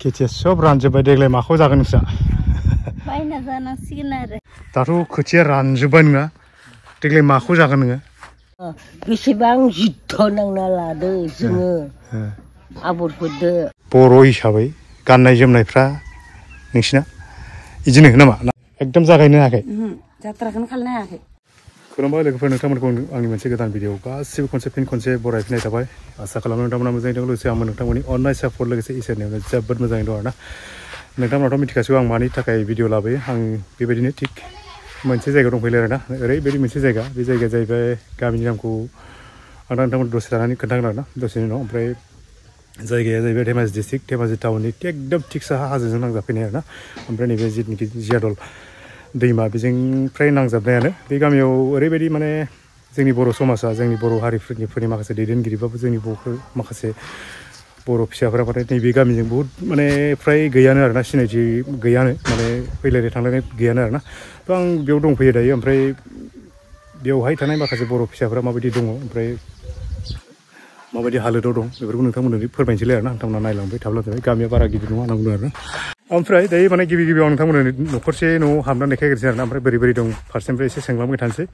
खेथिया सब रानजोब्बाय देग्लाय माखौ जागोन नोंस्रा बायना जानांसिगोन आरो दाथ' खोथिया रानजोब्बाय नोङा देग्लाय माखौ जागोन नोङो बेसेबां जुद्ध नांना लादो जोङो आबरफोरदो बर' हिसाबै गाननाय जोमनायफ्रा नोंसिना इदिनो नामा एकदम जागायनो हायाखै जात्राखौनो खालामनो हायाखै खुलुमबाय लोगोफोर नोंथांमोनखौ आंनि मोनसे गोदान भिडिअ गासिबो खनसे बरायफिननाय थाबाय आसा खालामो नोंथांमोना मोजाङै दं लोगोसे आंबो नोंथांमोननि अननाय सापर्ट लोगोसे इसोरनियावनो जोबोद मोजाङै दं आरोना नोंथांमोनाथ' मिथिखासिगौ आं मानि थाखाय भिडिअ लाबोयो आं बेबायदिनो थिग मोनसे जायगायाव दंफैयो आरोना ओरैबायदि मोनसे जायगा बे जायगाया जाहैबाय गामिनि नामखौ आं दा नोंथांमोन दसे लानानै खोन्थागोन आरोना दसेनि उनाव ओमफ्राय जायगाया जाहैबाय धेमाजि डिस्ट्रिक्ट धेमाजि टाउननि एकदम थिग साहा हाजोजों नांजाबफैनाय आरोना ओमफ्राय नैबे जिथुनिखि जियादल दैमा बेजों फ्राय नांजाबनायानो बे गामियाव ओरैबायदि माने जोंनि बर' समाजा जोंनि बर' हारिफोरनि माखासे दैदेनगिरिबाबो जोंनि माखासे बर' फिसाफोरा माने नैबे गामिजों बहुद माने फ्राय गैयानो आरोना सिनायथि गैयानो माने फैलायनाय थांलायनाय गैयानो आरोना थ' आं बेयाव दंफैयो दायो ओमफ्राय बेवहाय थानाय माखासे बर' फिसाफोरा माबायदि दङ ओमफ्राय माबायदि हालोदाव दं बेफोरखौ नोंथांमोननो फोरमायनोसैलाय आरोना नोंथांमोना नायलांबाय थाब्लानो जाबाय गामिया बारा गिदिर नङा होनना बुंदों आरोना ओमफ्राय दायो माने गिबियाव नोंथांमोननो न'खरसे न'आव हाबनानै देखायग्रोसै आरोना ओमफ्राय बोरै दं फारसेनिफ्राय एसे सोंलांबाय थानोसै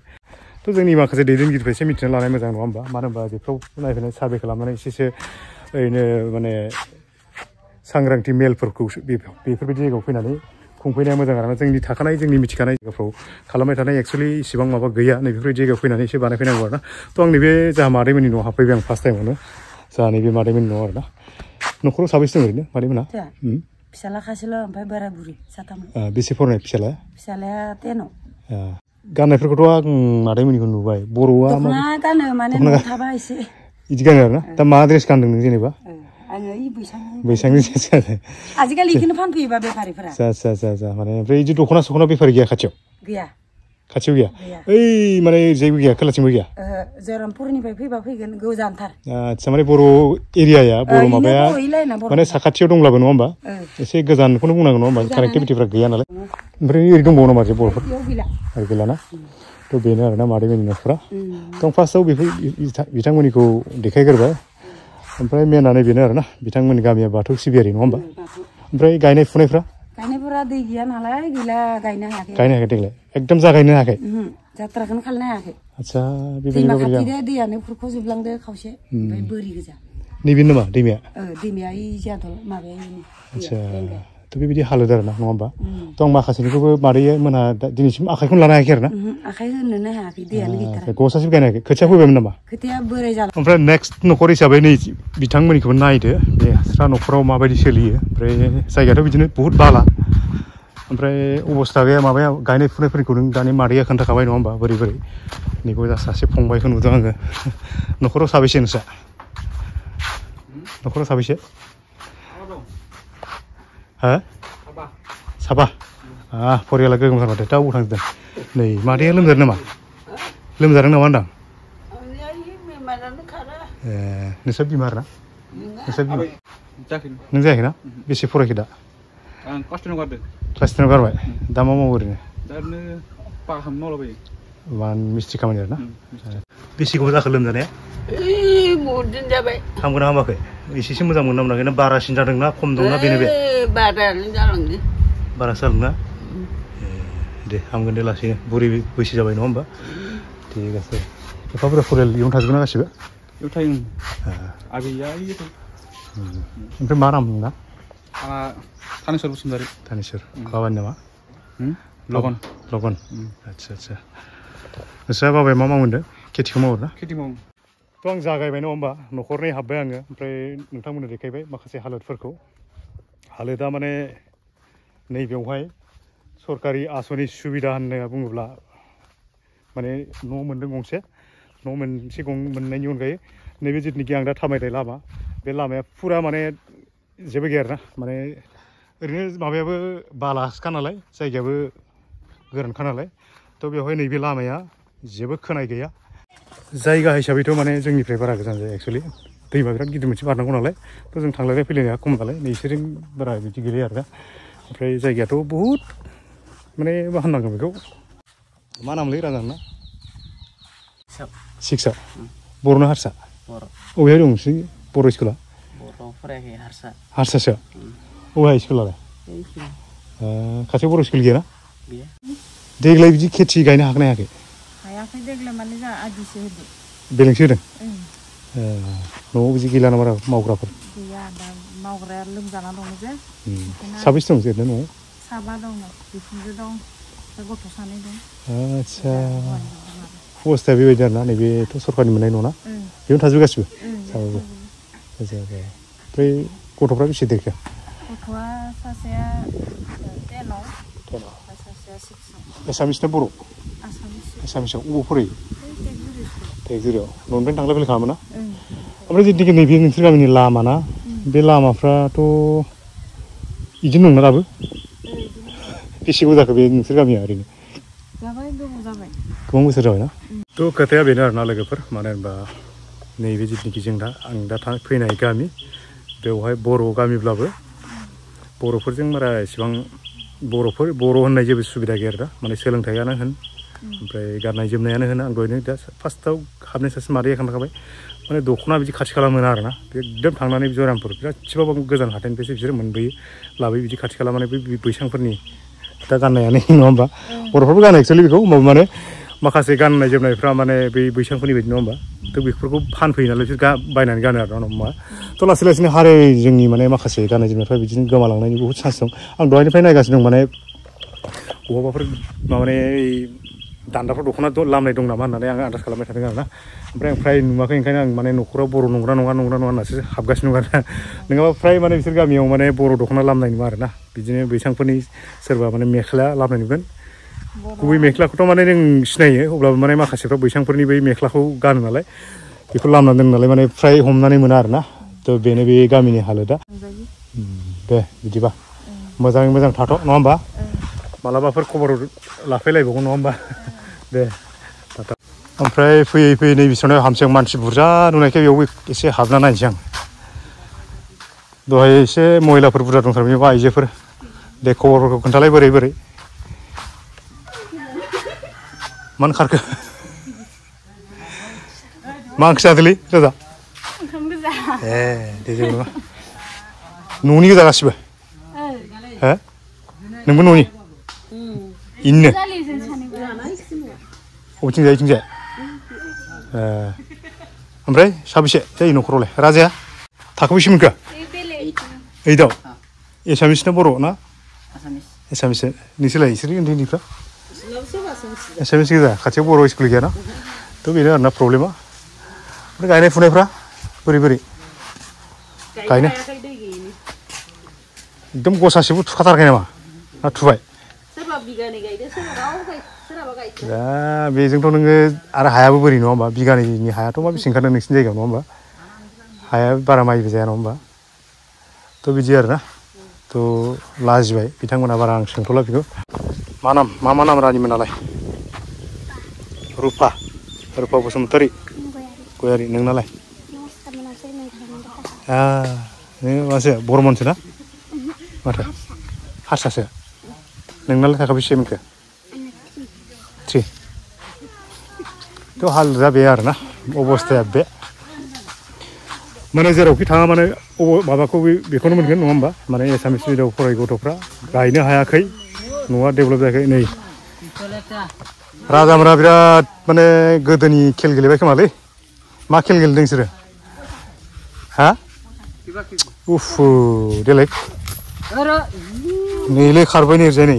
थ' जोंनि माखासे दैदेनगिरिफ्रा एसे मिथिना लानाय मोजां नङा होमबा मानो होनबा बेफ्राव नायफैनाय सार्भे खालामनानै एसेसो ओरैनो माने सांग्रांथि मेलफोरखौ बेफोरबायदि जायगायाव फैनानै खुंफैनाया मोजां आरोना जोंनि थाखानाय जोंनि मिथिखानाय जायगाफ्राव खालामबाय थानाय एक्सुवेलि इसिबां माबा गैया नैबेफोरबायदि जायगायाव फैनानै एसे बानायफैनांगौ आरोना थ' आं नैबे जाहा मादैमोननि न'आव हाबफैबाय आं फार्स्ट टाइमावनो जाहा नैबे मादैमोननि न'आव आरोना न'खराव साबैसे दं ओरैनो मादैमोना फिसाला खासेल' ओमफ्राय बोराय बुरि साथाम बेसे फरायनाय फिसालाया 10आव गाननायफोरखौथ' आं मादैमोननिखौ नुबाय बर'आ दख'ना गानो माने न'आव थाबा एसे बिदि गानो आरोना दा मा ड्रेस गानदों नों जेनेबा आङो बैसांनि आजिखालि बेखौनो फानफैयोबा बेफारिफोरा जा माने ओमफ्राय बिदि दख'ना बेफारि गैया खाथियाव गैया खाथियाव गैया ओइ माने जेबो गैया खोलाथिंबो गैया जरनपुरनिफ्राय फैबा फैगोन गोजानथार आदसा माने बर' एरियाया बर' माबाया माने साखाथियाव दंब्लाबो नङा होमबा एसे गोजानखौनो बुंनांगौ नङा होमबा कानेक्टिभिटिफ्रा गैया नालाय ओमफ्राय ओरै दंबावो नामा जे बर'फोर आरो गैलाना थ' बेनो आरोना मादैमोननि न'खरा थ' फार्स्टआव बिथांमोननिखौ देखायग्रोबाय ओमफ्राय मेनानो बेनो आरोना बिथांमोननि गामिया बाथौ सिबियारि नङा होमबा ओमफ्राय गायनाय फुनायफ्रा दै गैया नालाय गैला गायनो हायाखै देग्लाय एकदम जागायनो हायाखै जात्राखौनो खालामनो हायाखै आदसा दैमा खाथिदो दैयानो खुरख'जोबलांदो खावसे ओमफ्य बोरि गोजा नैबेनो नामा दैमाया दैमाया जियादल माबाया आदसा थ' बेबायदि हालोद आरोना नङा होमबा थ' आं माखासेनिखौबो मादै मोनहा दिनैसिम आखाइखौनो लानो हायाखै आरोना आखाइ होनोनो हायाखै दैयानो गैथारा गसासिबो गायनो हायाखै खोथिया फोबायमोन नामा खोथिया बोराय जाला ओमफ्राय नेक्स्ट न'खर हिसाबै नै बिथांमोननिखौबो नायदो बेस्रा न'खराव माबायदि सोलियो ओमफ्राय जायगायाथ' बिदिनो बहुद बाला ओमफ्राय अबस्था गैया माबाया गायनाय फुनायफोरखौ नों दानि मादैया खोन्थाखाबाय नङा होमबा बोरै नैबो जा सासे फंबायखौ नुदों आङो न'खराव साबैसे नोंस्रा न'खराव साबैसे हा साबा फरियाला गोगोमथार माथो दा बबाव थांजोबदों नै मादैया लोमजादों नामा होनदां नोंस्रा बिमार ना नों जायाखै ना बेसे फरायखो दा आं क्लास 10 गारदों क्लास 10 गारबाय दा मा मावो ओरैनो दा ओरैनो पाका खामानि मावलाबायो मिस्ट्रि खामानि आरोना बेसे गोबाव जाखो लोमजानाया बहुद दिन जाबाय हामगोना हामाखै एसेसो मोजां मोनना मोनाखै ना बारासिन जादोंना खम दंना बेनो बे बारायानो जालांदों बारासो जादोंना दे हामगोन दे लासैनो बुरि बैसो जाबाय नङा होमबा थिग আছে एफाफोरा फरियाल इयावनो थाजोबो ना गासिबो इयाव थायो आगैया इयाव ओमफ्राय मा नाम नोंना थानेश्वर बसुमतारी थानेश्वर बाबानि नामा लगन आदसा नोंस्रा बाबाया मा मावो खेथिखौ मावो ना खेथि मावो थ' आं जागायबाय नङा होमबा न'खरनै हाबबाय आङो ओमफ्राय नोंथांमोननो देखायबाय माखासे हालोदा माने नैबेयावहाय सरकारि आसनि सुबिदा होनना बुङोब्ला माने न' मोनदों गंसे न' मोनसे मोननायनि अनगायै नैबे जिथुनिखि आं दा थाबायनाय लामा बे लामाया फुरा माने जेबो गैया आरोना माने ओरैनो माबायाबो बालाखा नालाय जायगायाबो गोरानखा नालाय थ' बेवहाय नैबे लामाया जेबो खोनाय गैया जायगा हिसाबैथ' माने जोंनिफ्राय बारा गोजान जाया एक्सुवेलि दैमा बिराद गिदिर मोनसे बारनांगौ नालाय थ' जों थांलायनाय फैलायनाया खम नालाय नोंसोरजों बारा बिदि गैया आरोना ओमफ्राय जायगायाथ' बहुद माने मा होननांगौ बेखौ मा नामलै राजाना सिक्सा बर' ना हारसा अबेहाय दं नोंसोरनि बर' स्कुला फरायाखै हारसा हारसासो अबेहाय स्कुलालाय खाथियाव बर' स्कुल गैयाना देग्लाय बिदि खेथि गायनो हागोन ना हायाखै हायाखै देग्लाय माने जोंहा आदिसो होदो बेलेगसो होदों न'आव बिदि गैला नामा मावग्राफोर गैया दा मावग्राया लोमजाना दङ जे साबेसे दं ओरैनो न'आव साबा दङ बिखुनजो दं गथ' सानै दं आदसा अबस्थाया बेबायदि आरोना नैबेथ' सरकारनि मोननाय नङा बेयावनो थाजोबो गासिबो साबाबो ओमफ्राय गथ'फ्रा बेसे देरखो गथ'आ सासेया 10आव सासेया 6आव एसामिस ना बर' एसामिसाव अबाव फरायो टेकजुरियाव न'निफ्रायनो थांलाय फैलाय खालामो ना ओमफ्राय जिथुनाखि नैबे नोंसोर गामिनि लामा ना बे लामाफ्राथ' बिदिनो नंना दाबो बेसे गोबाव जाखो बे नोंसोर गामिया ओरैनो जाबाय गोबाव जाबाय गोबां बोसोर जाबाय ना थ' खोथाया बेनो आरोना लोगोफोर मानो होनबा नैबे जिथुनाखि जों दा आं दा फैनाय गामि बेवहाय बर' गामिब्लाबो बर'फोरजों बारा एसेबां बर' होननाय जेबो सुबिदा गैया आरो दा माने सोलोंथाइयानो होन ओमफ्राय गाननाय जोमनायानो होन आं दहायनो दा फार्स्टआव हाबनाय सासे मादैया खोन्थाखाबाय माने दख'ना बिदि खाथि खाला मोना आरोना एकदम थांनानै जयरामपुर बिरादसिबाबो गोजान हाथाइनिफ्रायसो बिसोर मोनबोयो लाबोयो बिदि खाथि खाला माने बै बैसांफोरनि दा गाननायानो नङा होमबा बर'फोरबो गानो एक्सुवेलि बेखौ होमबाबो माने माखासे गाननाय जोमनायफ्रा माने बै बैसांफोरनि बायदि नङा होमबा थ' बेफोरखौ फानफैयो नालाय बिसोर बायनानै गानो आरो नङा होमबा थ' लासै लासैनो हारि जोंनि माने माखासे गाननाय जोमनायफ्रा बिदिनो गोमालांनायनि बहुद चान्स दं आं दहायनिफ्राय नायगासिनो दं माने बहाबाफोर माने दान्दाफ्राव दख'ना लामनाय दं नामा होननानै आं आन्दाज खालामबाय थादों आरोना ओमफ्राय आं फ्राय नुवाखै ओंखायनो आं माने न'खराव बर' नंगौना नङा होननासो हाबगासिनो दं आरोना नङाबा फ्राय माने बिसोर गामियाव माने बर' दख'ना लामनाय नुवा आरोना बिदिनो बैसांफोरनि सोरबा माने मेख्ला लामनाय नुगोन गुबै मेख्लाखौथ' माने जों सिनायो अब्लाबो माने माखासेफ्रा बैसांफोरनि बै मेख्लाखौ गानो नालाय बेखौ लामना दोनो नालाय माने फ्राय हमनानै मोना आरोना थ' बेनो बे गामिनि हालोदा दे बिदिबा मोजाङै मोजां थाथ' नङा होमबा मालाबाफोर खबर लाफैलायबावगोन नङा होमबा दे ओमफ्राय फैयै फैयै नै बिसोरनाव हामसै आं मानसि बुरजा नुनायखाय बेयावबो एसे हाबना नायनोसै आं दहाय एसे महिलाफोर बुरजा दंथारमोन बेयाव आइजोफोर दे खबरफोरखौ खोन्थालाय बोरै मानो खारखो मा ओंख्रि जादोंलै राजा ए दे जेबो नङा न'नि गोजा गासिबो हो नोंबो न'नि इननो बबेथिं जायो इथिं जाया ओमफ्राय साबेसे जायो न'खरावलाय राजाया थाखो बेसे मोनखो 8आव एसामिस ना बर' ना एसामिस नोंसोरलाय इसोर उन्दै उन्दैफ्रा एसामिस गोजा खाथियाव बर' स्कुल गैयाना थ' बेनो आरोना प्रब्लेमा ओमफ्राय गायनाय फुनायफ्रा बोरै गायनो एकदम गसासेबो थुखाथाराखै नामा ना थुबाय दा बेजोंथ' नोङो आरो हायाबो बोरै नङा होमबा बिगानैनि हायाथ' मा बेसे ओंखारदों नोंसिनि जायगायाव नङा होमबा हाया बारा माइबो जाया नङा होमबा थ' बिदि आरोना थ' लाजिबाय बिथांमोना बारा आं सोंथ'ला बेखौ मा नाम रानिमोनालाय रुपा बसुमतारी गयारि नोंनालाय नों मासो बर'मोनसो ना माथो हारसासो नोंनालाय थाखा बेसे मोनखो 3 थ' हालोदा बे आरोना अबस्थाया बे माने जेरावखि थाङा माने माबाखौ बेखौनो मोनगोन नङा होमबा माने एसामिस मिडियामाव फराय गथ'फ्रा गायनो हायाखै न'आ डेभेलप जायाखै नै राजामोना बिराद माने गोदोनि खेल गेलेबाय खोमालै मा खेल गेलेदों नोंसोरो हा उफु देलाय नैलै खारबाय नै ओरैजाय नै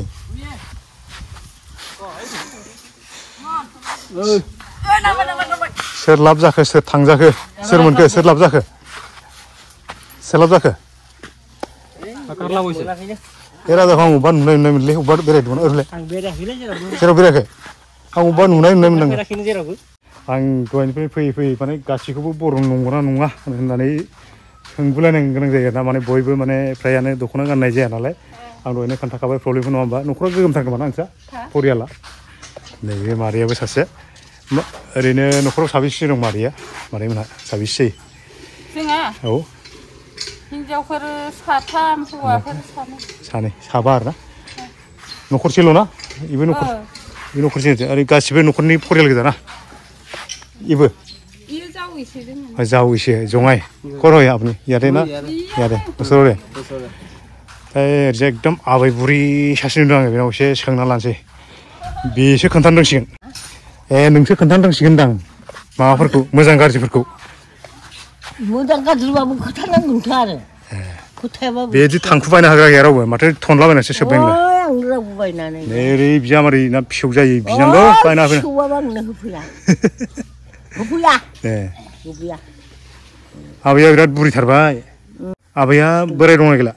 सोर लाब जाखो सोर थांजाखो सोर मोनखो सोर लाब जाखो ए राजाखौ आं अबेबा नुनाय मोनलै अबेबा बेरायदोंमोन ओरैलाय जेराव बेरायाखै आं अबेबा नुनाय मोनदां आं दहायनिफ्राय फैयै माने गासैखौबो बर' नंगौना नङा होननानै सोंगुलायनो गोनां जायो आरोना माने बयबो माने फ्रायानो दख'ना गाननाय जाया नालाय आं दहायनो खोन्थाखाबाय प्रब्लेमखौ नङा होमबा न'खरा गोगोमथार खोमा ना नोंस्रा परियाला नैबे मादैयाबो सासे ओरैनो न'खराव साबेसे दं मादैमोनहा साबेसे जायो औ हिन्जावफोर 3 हौवाफोर 3 साबा आरोना न'खरसेल' ना बेबो न'खरसे आरो गासिबो न'खरनि परियाल गोजा ना इबो जावैसे जङाय कौन हो आपने याद है ना याद है दूसरों रे एकदम आबै बुरि सासे नुदों आङो बेनाव एसे सोंना लानोसै बेसो खोन्थानो रोंसिगोन नोंसो खोन्थानो रोंसिगोन दां माबाफोरखौ मोजां गाज्रिफोरखौ मोजां गाज्रिबाबो खोथानांगोनथ' आरो खोथायाबाबो बेदि थांखु बायनो हाग्रा गैया रावबो माथो थनलाबायनासो सोब्बाय नोंलाय आं रावबो बायनानै ओरै बिजामादै ना फिसौ जायो बिनांगौ बायना होफैनो फिसौआबो आंनो होफैया होफैया होफैया आबैया बिराद बुरिथारबाय आबैया बोराय दंना गैला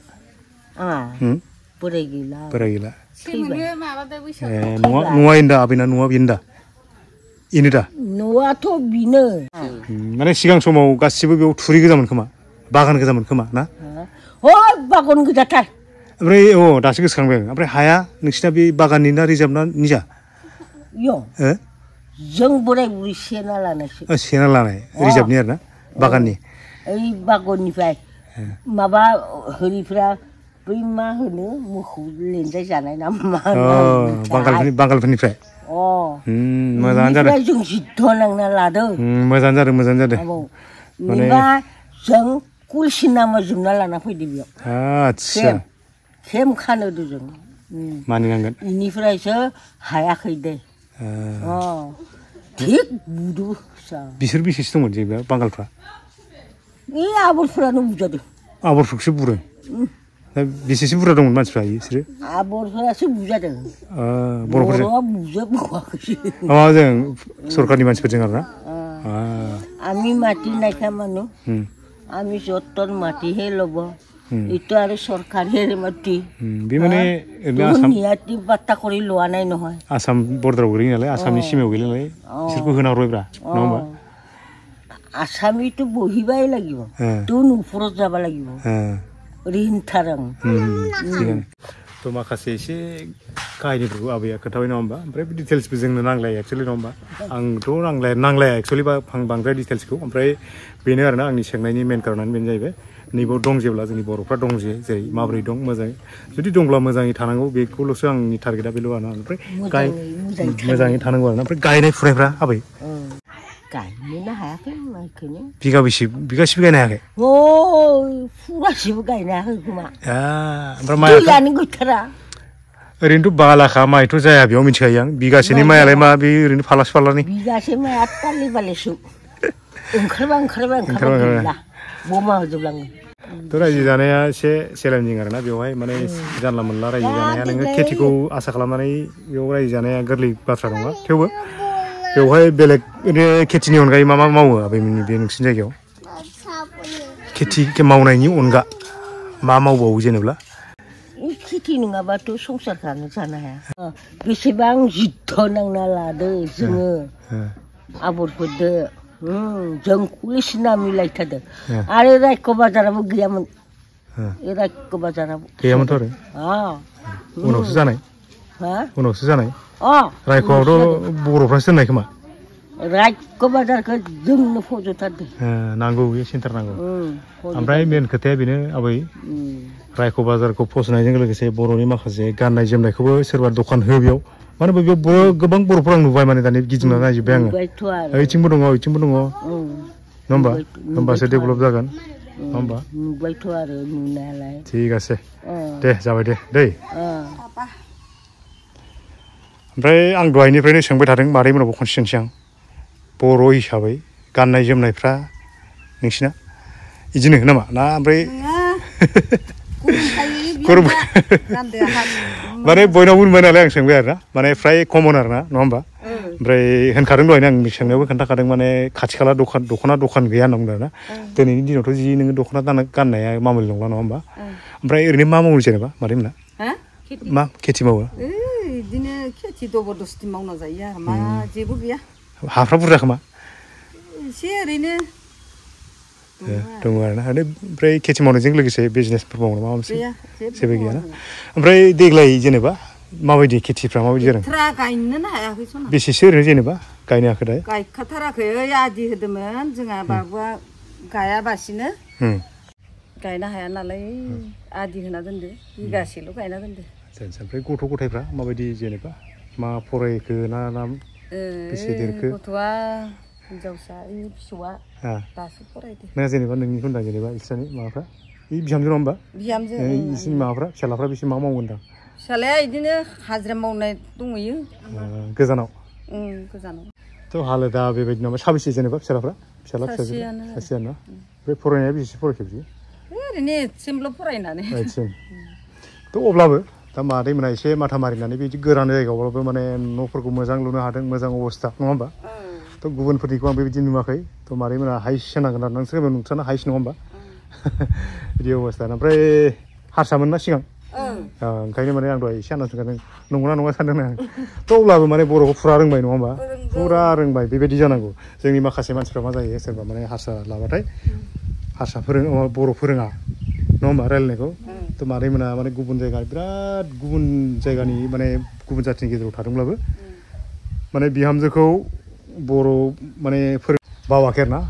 बोराय गैला बोराय गैला थैबाय न'आ इन्दा आबैना न'आ बेनो दा इनो दा न'आथ' बिनो माने सिगां समाव गासिबो बेयाव थुरि गोजामोन खोमा बागान गोजामोन खोमा ना बागान गोजाथार ओमफ्राय दासो गोसोखांबाय आं ओमफ्राय हाया नोंसिना बे बागाननि ना रिजार्भ ना निजा जों बोराय बुरि सेना लानायसो सेना लानाय रिजार्भनि आरो ना बागाननि ओइ बागाननिफ्राय माबा होरिफ्रा बै मा होनो मोसौ लेनजाय जानाय ना मा बांगालफोरनिफ्राय मोजाङानो जादों जों जिद्द' नांना लादों मोजाङानो जादों मोजाङानो जादों माने जों कुलसिन नामा जोबना लाना फैदो बेयाव आच्छा खेम खानोदो जों मानिनांगोन इनिफ्रायसो हायाखै दे थिग बुदु बिसोर बेसेसो दंमोन जेनेबा बांगालफ्रा आबरफोरानो बुजादों आबरफोरखौसो बुरो बेसेसो बुरजा दंमोन मानसिफ्रा बिसोरो आबरफोरासो बुजादों बर'फोरजों बुजाबावाखैसो माबाजों सरकारनि मानसिफोरजों आरो ना আমি মাটি নাইখা মানুহ আমি যতন মাটিহে ল'ব এইটো আৰু চৰকাৰীৰে মাটি बे माने নিয়াতি বাৰ্তা কৰি লোৱা নাই নহয় आसाम बर्डाराव गोलैयो नालाय आसामनि सिमायाव गोलैयो नालाय बिसोरखौ होनांगौब्रा नङा होमबा आसामिथ' बहिबाय লাগিব তোৰ ওপৰত যাব লাগিব ঋণথাৰ थ' माखासे एसे काहिनिफोरखौ आबैया खोन्थाबाय नङा होमबा ओमफ्राय डिटेल्सबो जोंनो नांलाया एक्सुवेलि नङा होमबा आंथ' नांलाया एक्सुवेलि बांद्राय डिटेल्सखौ ओमफ्राय बेनो आरोना आंनि सोंनायनि मेन कारनानो बेनो जाहैबाय नैबाव दं जेब्ला जोंनि बर'फ्रा दं जेरै माबोरै दं मोजाङै जुदि दंब्ला मोजाङै थानांगौ बेखौल'सो आंनि टारगेटआ बेल' आरोना ओमफ्राय मोजाङै थानांगौ आरोना ओमफ्राय गायनाय फुनायफ्रा आबै गायनोनो हायाखै माइखौनो बिगासे गायनो हायाखै फुरासेबो गायनो हायाखै खोमा ओमफ्राय माइआ दैयानो गैथारा ओरैनोथ' बालाखा माइथ' जाया बेयाव मिथिखायो आं बिगासेनि माइयालाय मा बे ओरैनो फालास फालानि बिगासे माइआ तालि बालिसो ओंखारबा गैला बमा होजोबलाङो थ' रायजो जानाया एसे चेलेन्जिं आरोना बेवहाय माने जानला मोनला रायजो जानाया नोङो खेथिखौ आसा खालामनानै बेयाव रायजो जानाया गोरलै बाथ्रा नङा थेवबो बेवहाय बेलेग ओरैनो खेथिनि अनगायै मा मावो आबैमोननि बे नोंसिनि जायगायाव खेथि मावनायनि अनगा मा मावबावो जेनेबा खेथि नङाबाथ' संसारखौनो जानो हाया बेसेबां जिद्द' नांना लादो जोङो आबरफोरदो जों कुलिसिना मिलायथारदों आरो रायख' बाजाराबो गैयामोन रायख' बाजाराबो गैयामोनथ' आरो उनावसो जानाय रायख'आवथ' बर'फ्रासो दोननाय खोमा रायख' बाजारखौ जोंनो फज'थारदों नांगौ बे सेन्टार नांगौ ओमफ्राय मेन खोथाया बेनो आबै रायख' बाजारखौ फसंनायजों लोगोसे बर'नि माखासे गाननाय जोमनायखौबो सोरबा दखान हो बेयाव मानो होनबा बेयाव गोबां बर'फोर आं नुबाय माने दानि गिदिंना नायजोब्बाय आङो ओइथिंबो दङ नङा होमबा होमबासो डेभेलप जागोन नङा होमबा नुबायथ' आरो नुनायालाय थिग আছে दे जाबाय दे दै ओमफ्राय आं दहायनिफ्रायनो सोंबाय थादों मादैमोनावबो खनसे सोंसै आं बर' हिसाबै गाननाय जोमनायफ्रा नोंसिना बिदिनो नामा ना ओमफ्राय माने बयनावबो नुबाय नालाय आं सोंबाय आरोना माने फ्राय कमन आरोना नङा होमबा ओमफ्राय होनखादों दहायनो आं सोंनायावबो खोन्थाखादों माने खाथि खाला दख'ना दखान गैया होनना बुंदों आरोना दिनैनि दिनावथ' जि नोङो दख'ना गाननाया मामुलि नंला नङा होमबा ओमफ्राय ओरैनो मा मावो जेनेबा मादैमोना मा खेथि मावो बिदिनो खेथि जबरदस्ति मावना जायो आरो मा जेबो गैया हाफ्रा बुरजा खोमा एसे ओरैनो दङ आरोना ओमफ्राय खेथि मावनायजों लोगोसे बिजनेसफोर मावनो माबा मोनसे जेबो गैयाना ओमफ्राय देग्लाय जेनेबा माबायदि खेथिफ्रा माबायदि जादों गायनोनो हायाखै सना बेसेसो ओरैनो जेनेबा गायनो हाखो दा गायखाथाराखै आदि होदोंमोन जोंहा बाबुआ गायाबासिनो गायनो हाया नालाय आदि होना दोनदो बिगासेल' गायना दोनदो ओमफ्राय गथ' गथायफ्रा माबायदि जेनेबा मा फरायखो ना बेसे देरखो गथ'आ हिनजावसा फिसौआ दासो फरायदो ना जेनेबा नोंनिखौ होनदां जेनेबा इसोरनि माबाफ्रा बे बिहामजो नङा होमबा बिहामजो बिसिनि माबाफ्रा फिसालाफ्रा बिसिनि मा मावगोन दां फिसालाया बिदिनो हाजिरा मावनाय दंहैयो गोजानाव गोजानाव थ' हालोदा बेबायदि नामा साबेसे जेनेबा फिसालाफ्रा फिसाला फिसाजो सासेयानो ओमफ्राय फरायनाया बेसे फरायखो बियो ओरैनो एसेमल' फरायनानै थ' अब्लाबो दा मादैमोना एसे माथा मारिनानै बिदि गोरान जायगायावब्लाबो माने न'फोरखौ मोजां लुनो हादों मोजां अबस्था नङा होमबा थ' गुबुनफोरनिखौ आं बेबायदि नुवाखै थ' मादैमोना हाइस होनांगोन आरो नोंसोर नोंथांना हाइस नङा होमबा बिदि अबस्था ओमफ्राय हारसामोन ना सिगां ओंखायनो माने आं दहाय एसे आन्दाज मोनदों नंगौना नङा सानदों आं थ' अब्लाबो माने बर'खौ फुरा रोंबाय नङा होमबा फुरा रोंबाय बेबायदि जानांगौ जोंनि माखासे मानसिफ्रा मा जायो सोरबा माने हारसा लाबाथाय हारसा बर' फोरोङा नङा होमबा रायलायनायखौ थ' मादैमोना माने गुबुन जायगा बिराद गुबुन जायगानि माने गुबुन जाथिनि गेजेराव थादोंब्लाबो माने बिहामजोखौ बर' माने बावाखै आरो ना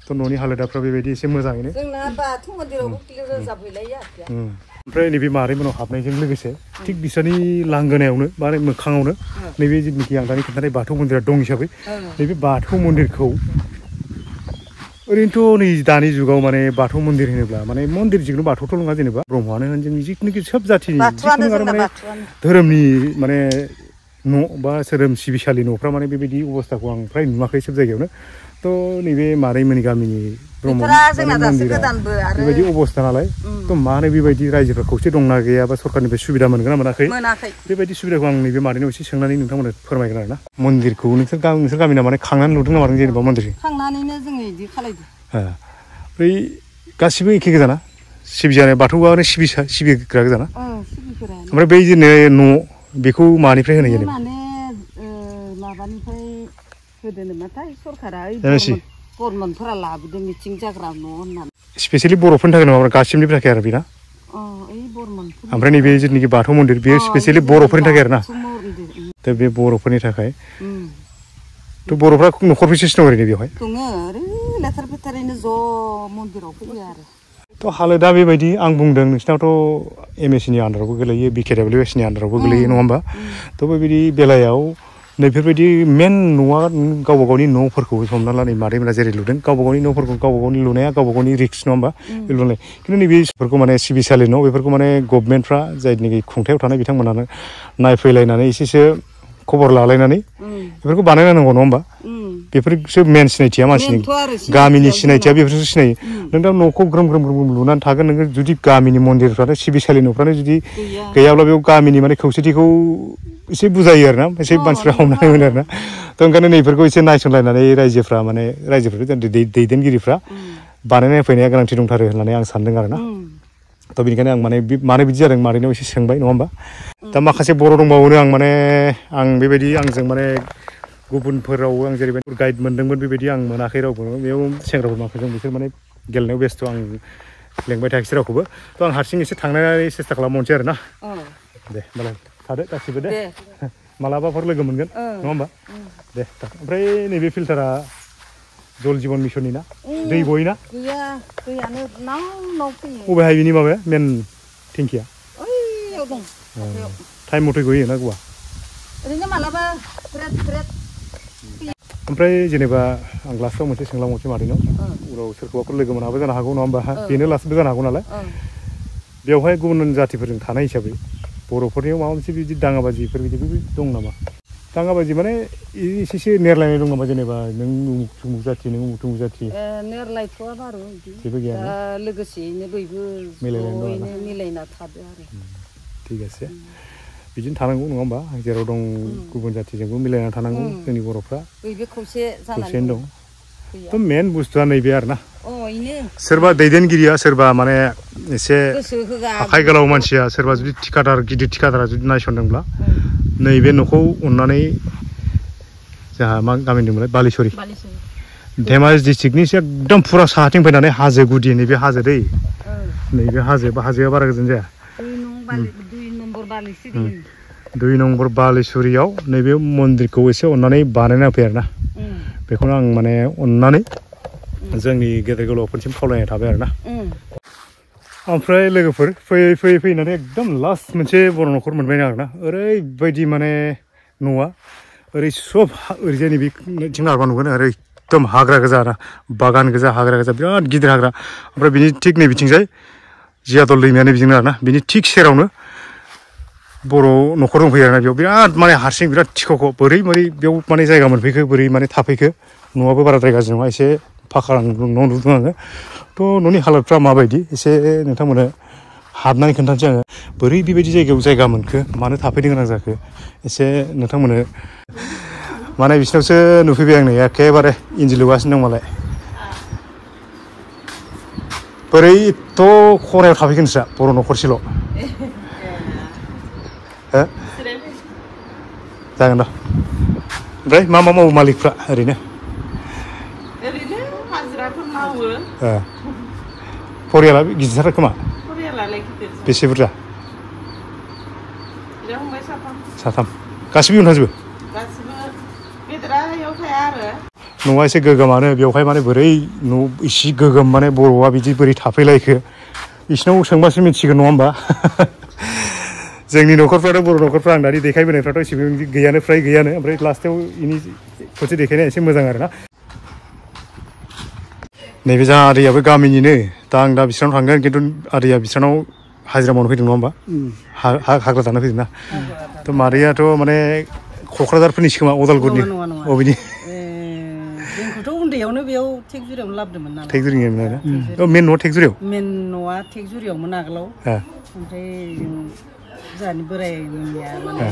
थ' न'नि हालोदाफ्रा बेबायदि एसे मोजाङैनो जोंना बाथौ मन्दिरावबो रोजाबहैलायो ओमफ्राय नैबे मादैमोनाव हाबनायजों लोगोसे थिग बिसोरनि लांगोनायावनो माने मोखाङावनो नैबे जिथुनाखि आं दानि खोन्थानाय बाथौ मन्दिरा दं हिसाबै नैबे बाथौ मन्दिरखौ ओरैनोथ' नै दानि जुगाव माने बाथौ मन्दिर होनोब्ला माने मन्दिर जिखुनु बाथौथ' नङा जेनेबा ब्रह्मआनो होन जोंनि जिखुनुखि सोब जाथिनि जिखुनु आरो माने धोरोमनि माने न' बा धोरोम सिबिसालि न'फ्रा माने बेबायदि अबस्थाखौ आं फ्राय नुवाखै सोब जायगायावनो थ' नैबे मादैमोननि गामिनि ब्रह्म मन्दिरा बेबायदि अबस्था नालाय थ' मानो बेबायदि रायजोफ्रा खौसे दंना गैया बा सरकारनिफ्राय सुबिदा मोनगोन ना मोनाखै बेबायदि सुबिदाखौ आं नैबे मादैनाव एसे सोंनानै नोंथांमोननो फोरमायगोन आरो ना मन्दिरखौ नोंसोर गामिना माने खांनानै लुदों ना मादों जेनेबा मन्दिरखौ खांनानैनो जोङो बिदि खालायदों ओमफ्राय गासिबो एखे गोजाना सिबिजानाय बाथौआनो सिबिग्रा गोजाना ओमफ्राय बै जेने न' बेखौ मानिफ्राय होनाय जेनेबा माने माबानिफ्राय होदो नामाथाय सरकारा बर्मनफोरा लाबोदों मिथिं जाग्रा न' होननानै स्पेसियेलि बर'फोरनि थाखाय नङा गासिबनिबो थाखाय आरो बेना ओमफ्राय नैबे जिथुनाखि बाथौ मन्दिर बेयो स्पेसियेलि बर'फोरनि थाखाय आरो ना दा बे बर'फोरनि थाखाय थ' बर'फ्रा न'खर बेसेसो दं ओरैनो बेवहाय दङ ओरै लेथार फेथारैनो ज' मन्दिराव फैयो आरो थ' हालोदा बेबायदि आं बुंदों नोंसिनावथ' MSc नि आन्दारावबो गोलैयो BKWS नि आन्दारावबो गोलैयो नङा होमबा थ' बेबायदि बेलायाव नैफोरबायदि मेन न'आ गावबा गावनि न'फोरखौ हमना ला नै मादैमोना जेरै लुदों गावबा गावनि न'फोरखौ गावबा गावनि लुनाया गावबा गावनि रिक्स नङा होमबा बे लुनाय खिन्थु नैबेफोरखौ माने सिबिसालि न' बेफोरखौ माने गभर्नमेन्टफ्रा जायनिखि खुंथायाव थानाय बिथांमोनानो नायफैलायनानै एसेसो खबर लालायनानै बेफोरखौ बानायनांगौ नङा होमबा बेफोरसो मेन सिनायथिया मानसिनि गामिनि सिनायथिया बेफोरसो सिनायो नों दा न'खौ ग्रोम ग्रोम ग्रोम लुनानै थागोन नोङो जुदि गामिनि मन्दिरफ्रानो सिबिसालि न'फ्रानो जुदि गैयाब्ला बेयाव गामिनि माने खौसेथिखौ एसे बुजायो आरोना एसे मानसिफ्रा हमनानै मोनो आरोना थ' ओंखायनो नैफोरखौ एसे नायसनलायनानै रायजोफ्रा दैदेनगिरिफ्रा बानायनाय फैनाया गोनांथि दंथारो होननानै आं सानदों आरोना थ' बेनिखायनो आं माने बिदि जादों मादैनाव एसे सोंबाय नङा होमबा दा माखासे बर' दंबावोनो आं बेबायदि आंजों माने गुबुनफोराव आं जेरैबायदि गाइड मोनदोंमोन बेबायदि आं मोनाखै रावबो बेयाव सेंग्राफोर माखासे बिसोर माने गेलेनायाव बेस्थ' आं लेंबाय थायाखिसै रावखौबो थ' आं हारसिं एसे थांनानै सेस्था खालामबावनोसै आरो ना दे होमबालाय थादो गासिबो दे मालाबाफोर लोगो मोनगोन नङा होमबा दे ओमफ्राय नैबे फिल्टारा जल जिबन मिसननि ना दै बयोना गैया दैयानो नाव फैयो बबेहाय बिनि माबाया मेन टेंकिया ओइयाव दं टाइम मथे गयो ना गवा ओरैनो मालाबा ओमफ्राय जेनेबा आं लास्टआव मोनसे सोंलांबावनोसै मादैनाव उनाव सोरखौबाफोर लोगो मोनाबो जानो हागौ नङा होमबा बेनो लास्टबो जानो हागौ नालाय बेवहाय गुबुन जातिफोरजों थानाय हिसाबै बर'फोरनियाव माबा मोनसे बिदि दाङाबाजिफोर बिदि दं नामा दाङाबाजि माने एसेसो नेरलायनाय दं नामा जेनेबा नों उमुक थुमुक जाथि नों उमुक थुमुक जाथि नेरलायथ'आ बारु जेबो गैया लोगोसेयैनो बयबो मिलायना थादो आरो थिग আছে बिदिनो थानांगौ नङा होमबा जेराव दं गुबुन जातिजोंबो मिलायना थानांगौ जोंनि बर'फ्रा बयबो खौसेयैनो दं थ' मेन बुस्थुआ नैबे आरोना सोरबा दैदेनगिरिया सोरबा माने एसे आखाइ गोलाव मानसिया सोरबा जुदि गिदिर थिकादारा जुदि नायसनदोंब्ला नैबे न'खौ अननानै जोंहा मा गामि दंमोनलाय बालिसरि धेमाजि डिस्ट्रिक्टनि एकदम फुरा साहाथिं फैनानै हाजो गुदि नैबे हाजो दै नैबे हाजोआ बारा गोजान जाया 2 नम्बर बालिसुरियाव नैबे मन्दिरखौ एसे अननानै बानायना फै आरोना बेखौनो आं माने अननानै जोंनि गेदेर गोलावफोरसिम खावलायनाय थाबाय आरोना ओमफ्राय लोगोफोर फैयै फैनानै एकदम लास्ट मोनसे बर' न'खर मोनबाय आरोना ओरैबायदि माने न'आ ओरै सब ओरैजाय नैबेथिं नारबा नुगोन ओरै एकदम हाग्रा गोजा आरो बागान गोजा हाग्रा गोजा बिराद गिदिर हाग्रा ओमफ्राय बिनि थिग नैबिथिंजाय जियादल दैमायानो बिदिनो आरोना बिनि थिक सेरावनो बर' न'खर दंफैयो आरोना बेयाव बिराद माने हारसिं बिराद थिख'ख' बोरै बेयाव माने जायगा मोनफैखो बोरै माने थाफैखो न'आबो बाराद्राय गाज्रि नङा एसे फाखा न' नुदों आङो थ' न'नि हालोदफ्रा माबायदि एसे नोंथांमोननो हाबनानै खोन्थानोसै आङो बोरै बेबायदि जायगायाव जायगा मोनखो मानो थाफैनो गोनां जाखो एसे नोंथांमोननो माने बिसिनावसो नुफैबाय आं नै एखेबारे इन्जुर लुगासिनो दं मालाय बोरै एथ' खनायाव थाफैगोन नोंस्रा बर' न'खरसेल' हो जागोन दा ओमफ्राय मा मावो मालिकफ्रा ओरैनो हाजिराफोर मावो परियाला गिदिरथार खोमा परियालालाय गिदिर बेसे बुरजा फंबाय साथाम गासिबो इयावनो थाजोबो गासिबो गेदेरा इयाव थाया आरो न'आ एसे गोगोमानो बेवहाय माने बोरै न' इसे गोगोम माने बर'आ बिदि बोरै थाफैलायखो बिसिनाव सोंबासो मिथिगोन नङा होमबा जोंनि न'खरफ्राथ' बर' न'खरफ्रा आं दानि देखायबोनायफ्राथ' एसेबां गैयानो फ्राय गैयानो ओमफ्राय लास्टाव इनि खनसे देखायनाया एसे मोजां आरोना नैबे जा आदैयाबो गामिनिनो दा आं दा बिस्रानाव थांगोन खिन्थु आदैया बिस्रानाव हाजिरा मावनो फैदों नङा होमबा हाग्रा दानो फैदों ना थ' मादैयाथ' माने क'क्राझारफोरनि खोमा अदालगुरिनि बबेनि जोंखौथ' उन्दैयावनो बेयाव टेकजुरियावनो लाबोदोंमोन नालाय टेकजुरिनिमोन आरो मेन न'आ टेकजुरियाव मेन न'आ टेकजुरियावमोन आगोलाव ओमफ्राय जोंहानि बोरायमोननिया माने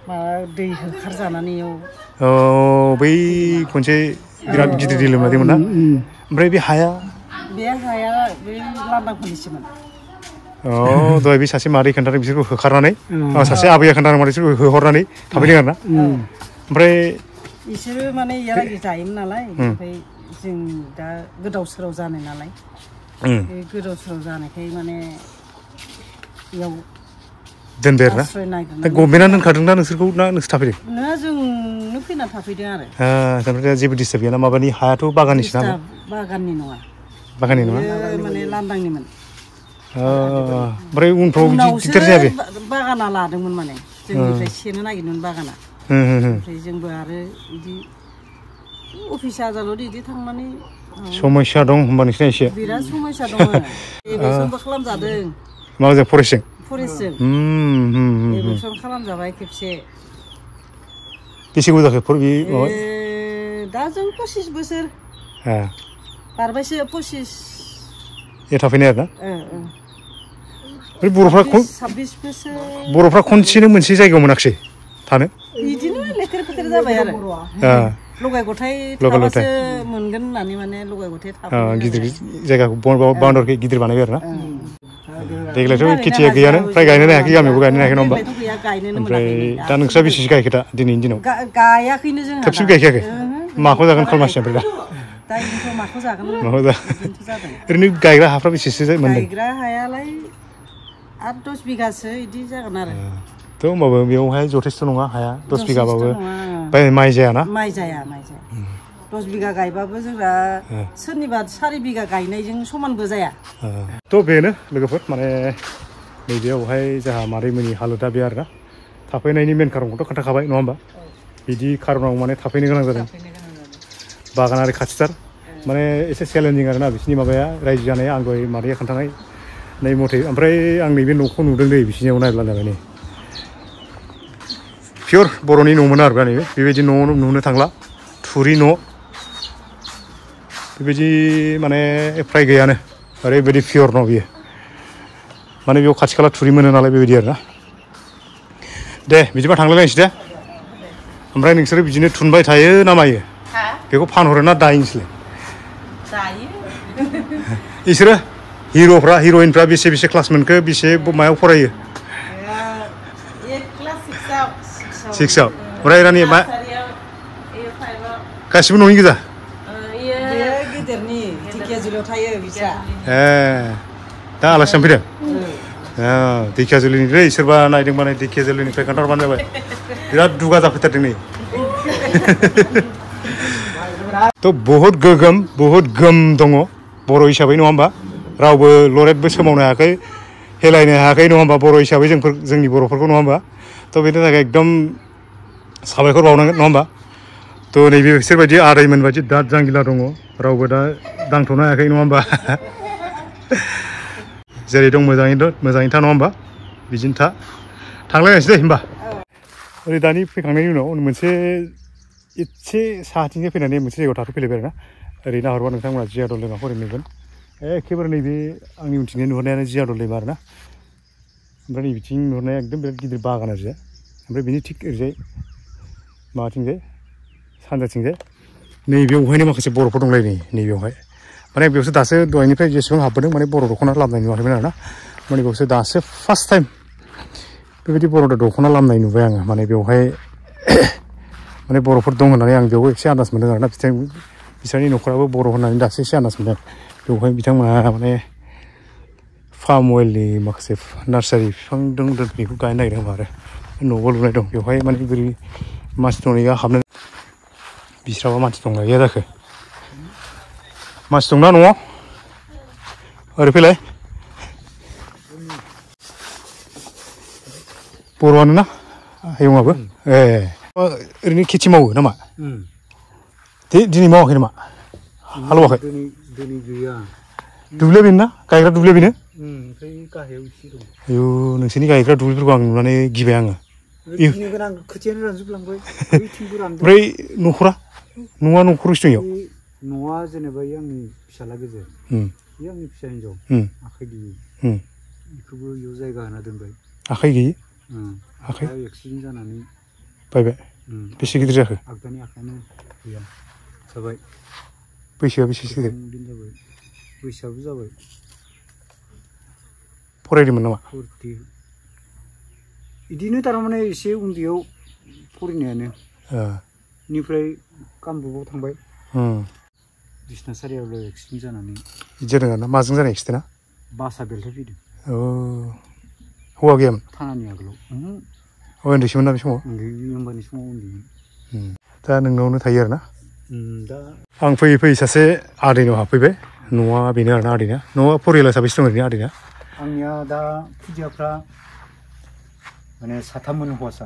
माबा दै होखारजानानै इयाव बै खनसे बिराद गिदिर दै लोमनायमोन ना ओमफ्राय बे हाया बे लांदांफोरनिसोमोन दहाय बे सासे मादै खोन्थादों बिसोरखौ होखारनानै सासे आबैया खोन्थादों मादै बिसोरखौ होहरनानै थाफैदों आरोना ओमफ्राय बिसोरो माने इयालागै जायोमोन नालाय ओमफ्राय जों दा गोदाव सोराव जानाय नालाय बे गोदाव सोराव जानायखाय माने इयाव दोनबाय आरोना दा गभर्नमेन्टआ दोनखादोंना नोंसोरखौ ना नोंसोर थाफैदों नोङा जोंनो फैना थाफैदों आरो ओमफ्राय जेबो डिस्टार्ब गैया ना माबानि हायाथ' बागाननिसो ना बागाननि नङा बागाननि नङा माने लांदांनिमोन ओमफ्राय उनफ्राव बिदि दिगदार जाया बे बागाना लादोंमोन माने जोंनिफ्राय सेनो नागिरदोंमोन बागाना ओमफ्राय जोंबो आरो बिदि अफिस आदालत बिदि थांनानै समस्या दं होनबा नोंसिना एसे बिराद समस्या दङ एबेक्सनबो खालामजादों माबाजों फरेस्टजों एबेक्सन खालामजाबाय खेबसे बेसे गोबाव जाखो बे माबा दा जों 25 बोसोर बारबायसो 25 थाफैनाय आरोना बर'फ्रा खनसेनो मोनसे जायगायाव मोनाखिसै थानो बिदिनो लेथेर फेथेर जाबाय आरो लगाय गथाय थाबासो मोनगोन होननानै माने लगाय गथाय थाबाय गिदिर जायगाखौ बाउन्डारिखौ गिदिर बानायबाय आरोना देग्लायथ' खेथिया गैयानो फ्राय गायनोनो हायाखै गामियावबो गायनोनो हायाखै नङा होमबा ओमफ्राय दा नोंस्रा बेसेसो गायखो दा दिनैनि दिनाव गायाखैनो जोंहा खेबसेबो गायखायाखै माखौ जागोन खालमासि ओमफ्राय दा माखौ जागोन ओरैनो गायग्रा हाफ्रा बेसेसो मोनदों गायग्रा हायालाय 8-10 बिगासो बिदि जागोन आरो थ' होमबाबो बेयावहाय जथेस्थ' नङा हाया 10 बिगाबाबो माइ जायाना माइ जाया 10 बिगा गायबाबो जोंना सोरनिबा 4 बिगा गायनायजों समानबो जाया थ' बेनो लोगोफोर माने नैबेयावहाय जोंहा मादैमोननि हालोदा बे आरोना थाफैनायनि मेन खारनखौथ' खोन्थाखाबाय नङा होमबा बिदि खारनाव माने थाफैनो गोनां जादों बागानारि खाथिथार माने एसे चेलेन्जिं आरोना बिसिनि माबाया रायजो जानाया आं दहाय मादैया खोन्थानाय नै मथे ओमफ्राय आं नैबे न'खौ नुदों दै बिसिनियाव नायब्ला जाबाय नै पियर बर'नि न'मोन आरो नैबे बेबायदि न' नुनो थांला थुरि न' बेबायदि माने फ्राय गैयानो ओरैबायदि पियर न' बियो माने बेयाव खाथि खाला थुरि मोनो नालाय बेबायदि आरोना दे बिदिबा थांलायलायनोसै दे ओमफ्राय नोंसोरो बिदिनो थुनबाय थायो ना मायो बेखौ फानहरो ना दायो नोंसोरलाय बिसोरो हिर'फ्रा हिर'इनफ्रा बेसे क्लास मोनखो बेसे मायाव फरायो 6आव ओमफ्राय रानि मा गासिबो न'नि गोजा गिदिरनि ढेकियाजुलियाव थायो बिसा दा आलासि जाफैदों ढेकियाजुलिनिफ्राय सोरबा नायदोंबा नै ढेकियाजुलिनिफ्राय खोन्थाहरबानो जाबाय बिराद दुगा जाफैथारदों नै थ' बहुद गोगोम बहुद गोम दङ बर' हिसाबै नङा होमबा रावबो लरेटबो सोमावनो हायाखै हेलायनो हायाखै नङा होमबा बर' हिसाबै जोंनि बर'फोरखौ नङा होमबा थ' बेनि थाखाय एकदम साबायखर बावनांगोन नङा होमबा थ' नैबे बिसोरबायदि आदैमोन बायदि दाद जांगिला दङ रावबो दा दांथ'नो हायाखै नङा होमबा जेरै दं मोजाङै था नङा होमबा बिदिनो था थांलायनोसै दे होमबा ओरै दानि फैखांनायनि उनाव मोनसे एसे साहाथिंजाय फैनानै मोनसे जायगायाव थाथ'फैलायबाय आरोना ओरै नाहरबा नोंथांमोना जियादल दैमाखौ ओरै नुगोन एखेबारे नैबे आंनि उनथिंजाय नुहुरनायानो जियादल दैमा आरोना ओमफ्राय नै बिथिं नुहुरनाया एकदम बिराद गिदिर बागान आरो ओमफ्राय बिनि थिग ओरैजाय माबाथिंजाय सानजाथिंजाय नैबेयावहायनो माखासे बर'फोर दंलायो नैबेयावहाय माने बेयावसो दासो दहायनिफ्राय जेसेबां हाबबोदों माने बर' दख'ना लामनाय नुवाखैमोन आरोना माने बेयावसो दासो फार्स्ट टाइम बेबायदि बर' दख'ना लामनाय नुबाय आङो माने बेवहाय माने बर'फोर दं होननानै आं बेयावबो एसे आन्दाज मोनदों आरोना बिसोरनि न'खराबो बर' होननानै दासो एसे आन्दाज मोनदों बेवहाय बिथांमोनहा माने फार्म अइलनि माखासे नार्सारि बिफां दं बेखौ गायनो नागिरदों आरो न'बो लुनाय दं बेवहाय माने बोरै मानसि दंना हाबनो बिस्राबा मानसि दंना गैया जाखो मानसि दंना न'आव ओरै फैलाय बर'आनो ना आयंआबो ए ओरैनो खेथि मावो नामा दिनै मावाखै नामा हालेवाखै दिनै गैया दुब्लिया बेनो ना गायग्रा दुब्लिया बेनो ओमफ्राय गाहायाव एसे दं आयौ नोंसोरनि गायग्रा दुब्लिफोरखौ आं नुनानै गिबाय आङो खोथियानो रानजोबलांबाय ओमफ्राय न'खरा न'आ न'खरसे दं इयाव न'आ जेनेबा आंनि फिसाला गेजेर बे आंनि फिसा हिनजाव आखाइ गैयै बेखौबो इयाव जायगा होना दोनबाय आखाइ गैयै आखाइ एक्सिडेन्ट जानानै बायबाय बेसे गिदिर जाखो आगदानि आखाइयानो गैया जाबाय बैसोआ बेसेसो गिदिर दिन जाबाय बैसोआबो जाबाय फरायदोंमोन नामा बिदिनो थारमाने एसे उन्दैयाव फरायनायानो निफ्राय कामरुपाव थांबाय बिसनासारियाव एक्सिडेन्ट जानानै बिदि जादों आरोना माजों जानाय एक्सिडेन्टआ बासआ बेलथाय फैदों हौवा गैयामोन थानानि आगोलाव उन्दैसोमोन ना बे समाव होमबानि समाव उन्दैमोन दा नोंनावनो थायो आरोना दा आं फैयै फैयै सासे आदैनाव हाबफैबाय न'आ बेनो आरोना आदैना न'आ फरियाला साबेसे दं ओरैनो आदैना आंनिया दा खुदियाफ्रा माने साथाममोन हौवासा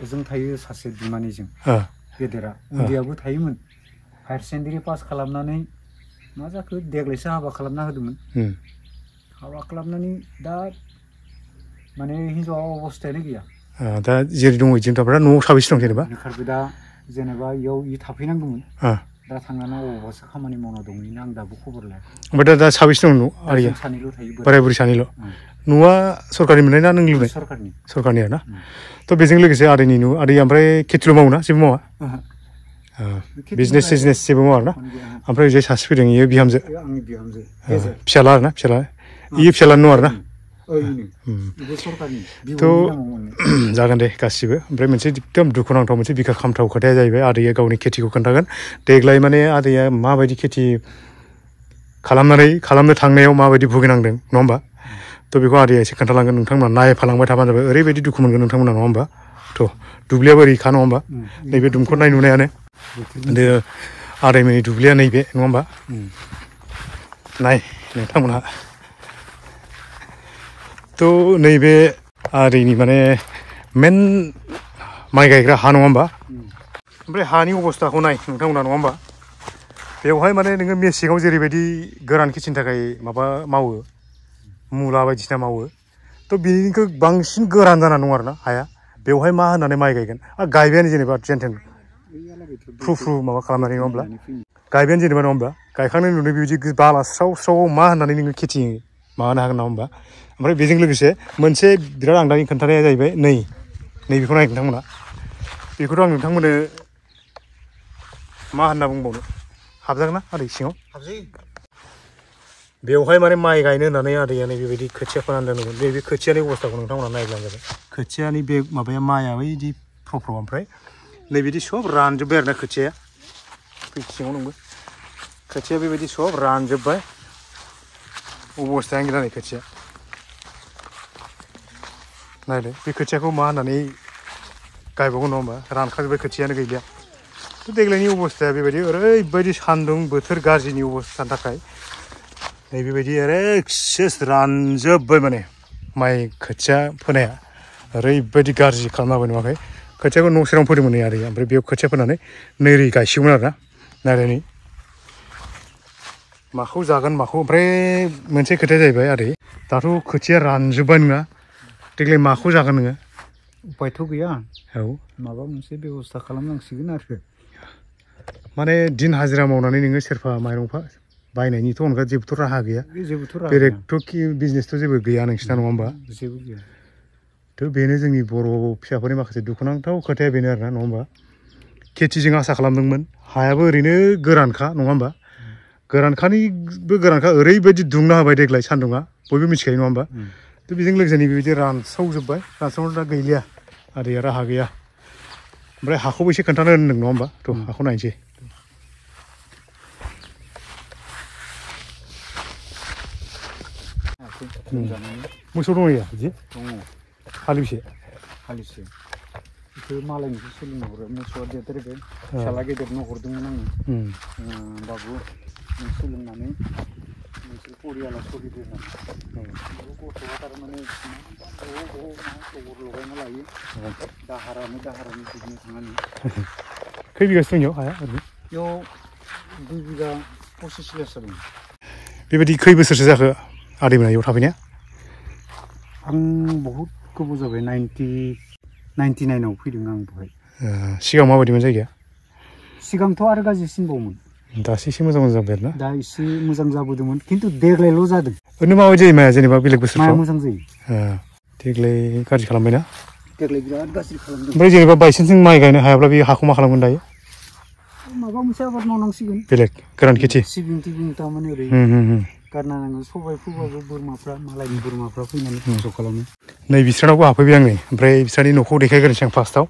ओजों थायो सासे बिमानैजों गेदेरा उन्दैयाबो थायोमोन हायार सेकेन्डारि पास खालामनानै मा जाखो देग्लायसो हाबा खालामना होदोंमोन हाबा खालामनानै दा माने हिनजावा अबस्थायानो गैया दा जेरै दङ बिदिनो थाब्रा न'आव साबेसे दं जेनेबा ओंखारबाय दा जेनेबा इयाव थाफैनांगौमोन दा थांनानै अबावबासो खामानि मावना दंहैनो आं दाबो खबर लाया ओमफ्राय दा साबेसे दं न' आदैया सानैल' थायो बोराय बुरि सानैल' न'आ सरकारनि मोननाय ना नों लुनाय सरकारनि आरोना थ' बेजों लोगोसे आदैनि न' आदैया ओमफ्राय खेथिल' मावो ना जेबो मावा बिजनेस सिजनेस जेबो मावा आरोना ओमफ्राय ओरैजाय सासे फैदों इयो बिहामजो फिसाला आरोना फिसाला इयो फिसालानि न' आरोना थ' जागोन दे गासिबो ओमफ्राय मोनसे एकदम दुखुनांथाव मोनसे बिखा खामथाव खोथाया जाहैबाय आदैया गावनि खेथिखौ खोन्थागोन देग्लाय माने आदैया माबायदि खेथि खालामनो थांनायाव माबायदि भुगिनांदों नङा होमबा थ' बेखौ आदैया एसे खोन्थालांगोन नोंथांमोना नायफालांबाय थाबानो जाबाय ओरैबायदि दुखु मोनगोन नोंथांमोना नङा होमबा थ' दुब्लियाबो ओरैखा नङा होमबा नैबे दुमख'नाय नुनायानो आदैमोननि दुब्लिया नैबे नङा होमबा नाय नोंथांमोनहा थ' नैबे आदैनि माने मेन माइ गायग्रा हा नङा होमबा ओमफ्राय हानि अबस्थाखौ नाय नोंथांमोना नङा होमबा बेवहाय माने नोङो मेसेङाव जेरैबायदि गोरान खेथिनि थाखाय माबा मावो मुला बायदिसिना मावो थ' बिनिखौ बांसिन गोरान जानानै दं आरोना हाया बेवहाय मा होननानै माइ गायगोन गायबायानो जेनेबा जेनथेन फ्रु माबा खालामनानै नङा होमब्ला गायबायानो जेनेबा नङा होमबा गायखांनायनि उनाव बेबायदि बाला स्राव मा होननानै नोङो खेथि माबानो हागोन नङा होमबा ओमफ्राय बेजों लोगोसे मोनसे बिराद आं दानि खोन्थानाया जाहैबाय नैबेखौ नाय नोंथांमोना बेखौथ' आं नोंथांमोननो मा होनना बुंबावनो हाबजागोन ना आदै सिङाव बेवहाय माने माइ गायनो होननानै आदैया बेबायदि खोथिया फोनानै दोनदोंमोन बे खोथियानि अबस्थाखौ नोंथांमोना नायब्लानो जाबाय खोथियानि बे माबाया माइआ बैदि फ्र ओमफ्राय नैबिदि सब रानजोब्बाय आरोना खोथियाया सिङाव नंगौ खोथिया बेबायदि सब रानजोब्बाय अबस्थायानो गैला नै खोथिया नायदो बे खोथियाखौ मा होननानै गायबावगोन नङा होमबा रानखाजोब्बाय खोथियानो गैलिया थ' देग्लायनि अबस्थाया बेबायदि ओरैबायदि सान्दुं बोथोर गाज्रिनि अबस्थानि थाखाय नैबेबायदि एक्सेस रानजोब्बाय माने माइ खोथिया फोनाया ओरैबायदि गाज्रि खालामना होबाय नुवाखै खोथियाखौ न' सेरावनो फोदोंमोन नै आदैया ओमफ्राय बेयाव खोथिया फोनानै नै गायसिगौमोन आरोना नायलाय माखौ जागोन माखौ ओमफ्राय मोनसे खोथाया जाहैबाय आदै दाथ' खोथिया रानजोब्बाय नोङा देग्लाय माखौ जागोन नोङो उपायथ' गैया औ माबा मोनसे बेबस्था खालामनांसिगोन आरो माने दिन हाजिरा मावनानै नोङो सेरफा माइरंफा बायनायनिथ' अनगा जेबोथ' राहा गैया जेबोथ' राहा बेलेगथ' बिजनेसथ' जेबो गैया नोंसिना नङा होमबा जेबो गैया थ' बेनो जोंनि बर' फिसाफोरनि माखासे दुखुनांथाव खोथाया बेनो आरोना नङा होमबा खेथिजों आसा खालामदोंमोन हायाबो ओरैनो गोरानखा नङा होमबा गोरानखानिबो गोरानखा ओरैबायदि दुंना होबाय देग्लाय सान्दुङा बयबो मिथिखायो नङा होमबा थ' बेजों लोगोसे बेबायदि रानस्रावजोब्बाय रानस्रावनानै दा गैलिया आदैया राहा गैया ओमफ्राय हाखौबो एसे खोन्थानो होनदों नङा होमबा थ' हाखौ नायनोसै मोसौ दङ गैया बिदि दङ हालिबेसे हालिसे बेखौ मालायनिखौ सोलोंनो हरो मोसौआ देरद्रायबाय फिसाला गेदेरनो हरदोंमोन आङो बाबु नों सोलोंनानै नोंसोर परियाला सोलिदो होननानै गथ'आ थारमाने खबर लगायना लायो दाहारानो जोबनो थाङानो खै बिगासो दं इयाव हाया ओरैनो बेयाव 2 बिगा 25 बिगासो दं बेबायदि खै बोसोरसो जाखो आदैमोना इयाव थाफैनाया आं बहुद गोबाव जाबाय 99आव फैदों आं बेवहाय सिगां माबायदिमोन जायगाया सिगांथ' आरो गाज्रिसिनबावमोन दासो एसे मोजां जाबाय आरोना दा एसे मोजां जाबोदोंमोन खिन्थु देग्लायल' जादों ओरैनो माबायदि जायो माया जेनेबा बेलेग माया बोसोरफ्राव मोजां जायो देग्लाय गाज्रि खालामबायना देग्लाय बिराद गाज्रि खालामदों ओमफ्राय जेनेबा बायसान्स जों माइ गायनो हायाब्ला बे हाखौ मा खालामगोन दायो माबा मोनसे आबाद मावनांसिगोन बेलेग गोरान खेथि सिबिं टिबिं थारमाने ओरै गारना नाङो सबाय फोबाबो बोरमाफ्रा मालायनि बोरमाफ्रा फैनानै खस्थ' खालामो नै बिस्रानावबो हाबफैबाय आं नै ओमफ्राय बिस्रानि न'खौ देखायग्रोनोसै आं फार्स्टआव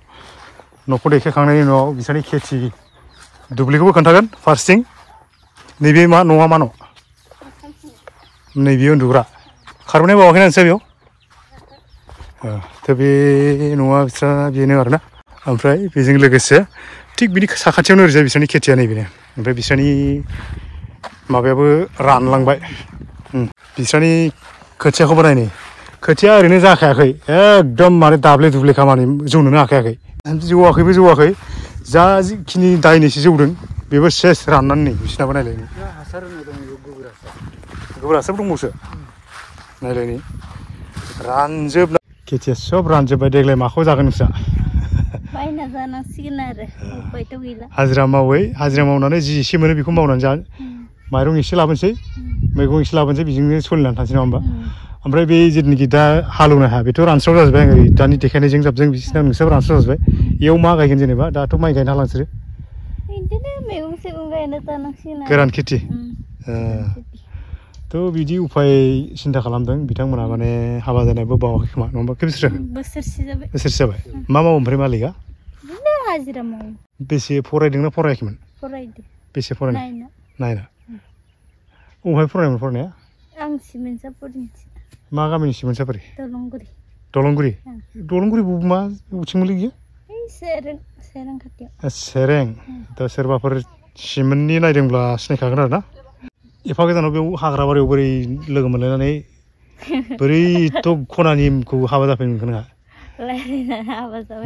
न'खौ देखायखांनायनि उनाव बिस्रानि खेथि दुब्लिखौबो खोन्थागोन फार्स्टथिं नैबे मा न'आ मा न' नैबे उन्दुग्रा खारबोनाय बावाखैना नोंस्रा बेयाव थ' बे न'आ बिस्रा बेनो आरोना ओमफ्राय बेजों लोगोसे थिग बिनि साखाथियावनो ओरैजाय बिस्रानि खेथिया नैबेनो ओमफ्राय बिस्रानि माबायाबो रानलांबाय बिस्रानि खोथियाखौबो नाय नै खोथिया ओरैनो जाखायाखै एकदम माने दाब्ले दुब्ले खामानि जौनोनो हाखायाखै जौवाखै जा जिखिनि दायनैसो जौदों बेबो सेस राननानै नै बिसिनाबो नायलाय हासार होनाय दं गोबोर हासार दंबावसो नायलाय नै रानजोब खेथिया सब रानजोब्बाय देग्लाय माखौ जागोन नोंस्रा बायना जानांसिगोन आरो उपायथ' गैला हाजिरा मावनानै जि एसे मोनो बेखौ मावनानै जा माइरं एसे लाबोनोसै मैगं एसे लाबोनोसै बेजोंनो सोलिनानै थानोसै नङा होमबा ओमफ्राय बे जेनाखि दा हालेवनो हाया बेथ' रानस्राव जाजोब्बाय ओरै दानि देखायनायजों जाबजों बिसिना नोंस्राबो रानस्राव जाजोब्बाय बेयाव मा गायगोन जेनेबा दाथ' माइ गायनो हाला नोंसोरो बिदिनो मैगं थाइगं गायना जानांसिगोन गोरान खेथि थ' बिदि उफाय सिन्था खालामदों बिथांमोना माने हाबा जानायबो बावाखै खोमा नङा होमबा खै बोसोरसे जाबाय मा मावो ओमफ्राय मालिकआ बिदिनो हाजिरा मावो बेसे फरायदोंना फरायाखैमोन फरायदो बेसे फरायनाय नायना बबेहाय फरायनाया आं सिमेन्टसापुरिनि मा गामिनि सिमेन्टसापुरि दलंगुरि दलंगुरि मा उथिंमोनलै बियो सेरें खाथियाव सेरें दा सोरबाफोर सिमेन्टनि नायदोंब्ला सिनायखागोन आरो ना एफा गोजानाव बेयाव हाग्रा बारियाव बोरै लोगो मोनलायनानै बोरै थ' खनानिखौ हाबा जाफैनो मोनखो नोंहा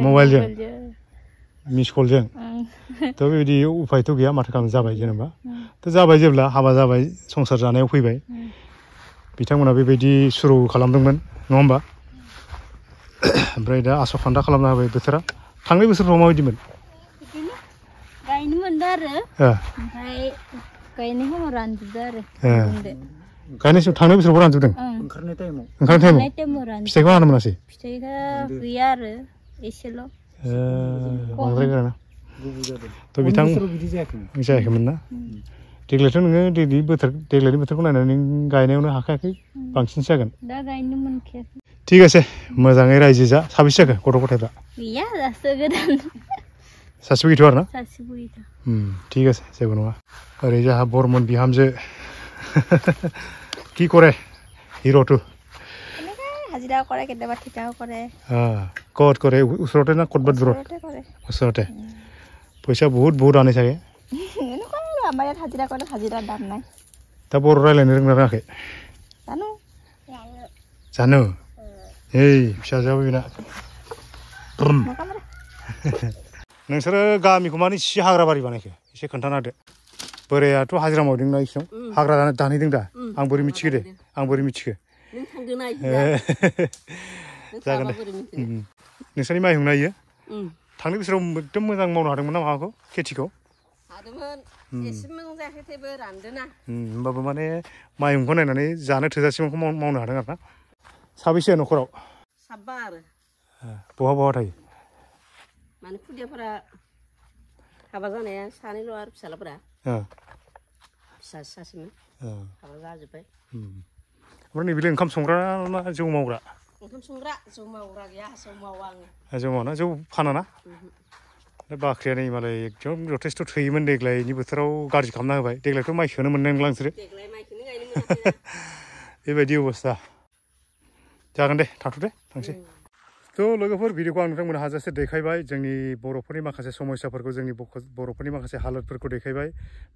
मबाइलजों मिस कलजों थ' बेबायदि उफायथ' गैया माथो खालामनो जाबाय जेनेबा थ' जाबाय जेब्ला हाबा जाबाय संसार जानायाव फैबाय बिथांमोना बेबायदि सुरु खालामदोंमोन नङा होमबा ओमफ्राय दा आस'खान्दा खालामना होबाय बोथोरा थांनाय बोसोरफ्राव माबायदिमोन गायनो मोनदों आरो ओमफ्राय गायनाय समाव रानजोबदों आरो गायनाय समाव थांनाय बोसोरावबो रानजोबदों ओंखारनाय टाइमाव फिथाइखौ हानो मोनासै फिथाइखौ गैया आरो एसेल' बांद्राय गोराना थ' बिथां जायाखैमोन ना देग्लायथ' नोङो देग्लायनि बोथोरखौ नायनानै नों गायनायावनो हाखायाखै बांसिनसो जागोन दा गायनो मोनखायाखै थिग আছে मोजाङै रायजो जा साबेसे जाखो गथ' गथायफ्रा गैया दासो गोदान सासेबो गैथ'आ आरो ना सासेबो गैया ঠিক আছে जेबो नङा ओरै जाहा बरमन बिहामजो কি কৰে হিৰোটো হাজিৰা কৰে কেতিয়াবা ঠিকাও কৰে ক'ত কৰে ওচৰতে না ক'ৰবাত দূৰত ওচৰতে পইচা বহুত আনে চাগে এনেকুৱা আৰু আমাৰ ইয়াত হাজিৰা কৰে হাজিৰাৰ দাম নাই दा बर' रायज्लायनो रोंना रोङाखै জানো এই फिसाजोआबो बेना नोंसोरो गामिखौ माने इसे हाग्रा बारि बानायखो एसे खोन्थाना होदो बोरायाथ' हाजिरा मावदों ना इसिनाव हाग्रा दानहैदों दा आं बोरै मिथिगो दे आं बोरै मिथिगो नों थांदोंना जागोन दे नोंसानि माइ हुंना इयो थांनाय बोसोराव एकदम मोजां मावनो हादोंमोन ना माबाखौ खेथिखौ हादोंमोन एसे मोजां जायाखै थेवबो रानदोंना होमबाबो माने माइ हुंखौ नायनानै जानो थोजासेखौ मावनो हादों आरो ना साबैसे न'खराव साबा आरो बहा बहा थायो माने खुदियाफोरा हाबा जानाया सानैल' आरो फिसालाफोरा फिसा सासेमोन हाबा जाजोब्बाय ओमफ्राय नैबेलाय ओंखाम संग्रा ना जौ मावग्रा ओंखाम संग्रा जौ मावग्रा गैया जौ मावा आङो जौ मावना जौ फाना ना बाख्रिया नै मालाय एकदम जथेस्थ' थोयोमोन देग्लायनि बोथोराव गाज्रि खालामना होबाय देग्लायथ' माइखौनो मोननाय नंला नोंसोरो देग्लाय माइखौनो गायनो मोनाखै बेबायदि अबस्था जागोन दे थाथ'दे थांसै थ' लोगोफोर भिडिअखौ आं नोंथांमोननो हाजासे देखायबाय जोंनि बर'फोरनि माखासे समस्याफोरखौ जोंनि बर'फोरनि माखासे हालोदफोरखौ देखायबाय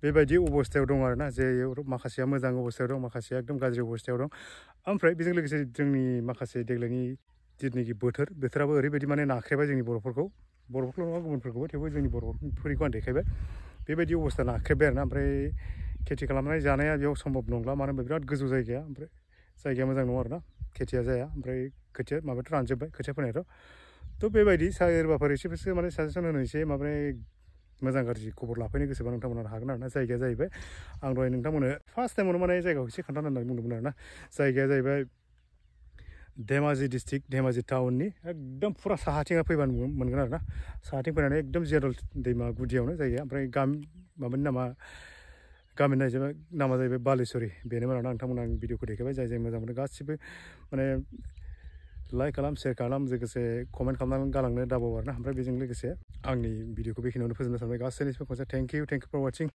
बेबायदि अबस्थायाव दं आरोना जे माखासेया मोजां अबस्थायाव दं माखासेया एकदम गाज्रि अबस्थायाव दं ओमफ्राय बेजों लोगोसे जोंनि माखासे देग्लायनि जिथुनाखि बोथोराबो ओरैबायदि माने नाख्रेबाय जोंनि बर'फोरखौ नङा गुबुनफोरखौबो थेवबो जोंनि बर'फोरनिखौ आं देखायबाय बेबायदि अबस्था नाख्रेबबाय आरोना ओमफ्राय खेथि खालामनानै जानाया बेयाव सम्भब नंला मानो होनबा बिराद गोजौ जायगाया ओमफ्राय जायगाया मोजां नङा आरोना खेथिया जाया ओमफ्राय खोथिया माबायाथ' रानजोब्बाय खोथिया फोनायाथ' थ' बेबायदि सोरबाफोर एसेफोरसो माने साजेसन होनो एसे माबाय मोजां गाज्रि खबर लाफैनो गोसोबा नोंथांमोना हागोन आरोना जायगाया जाहैबाय आं दहाय नोंथांमोननो फार्स्ट टाइमावनो माने जायगाखौ एसे खोन्थानो होननानै बुंदोंमोन आरोना जायगाया जाहैबाय धेमाजि डिस्ट्रिक्ट धेमाजि टाउननि एकदम फुरा साहाथिं फैबानो मोनगोन आरोना साहाथिं फैनानै एकदम जियादल दैमा गुदियावनो जायगाया ओमफ्राय माबानि गामिनि नामा जाहैबाय बालेश्वरी बेनोमोन आरोना नोंथांमोना आं भिडिअखौ देखायबाय जाय जाय मोजां मोनो गासिबो माने लाइक खालाम शेयार खालाम लोगोसे कमेन्ट खालामनानै गालांनो दाबाव आरोना ओमफ्राय बेजों लोगोसे आंनि भिडिअखौ बेखिनियावनो फोजोबनो सानबाय गासैनिसिम खनसे थेंक इउ फर वाचिं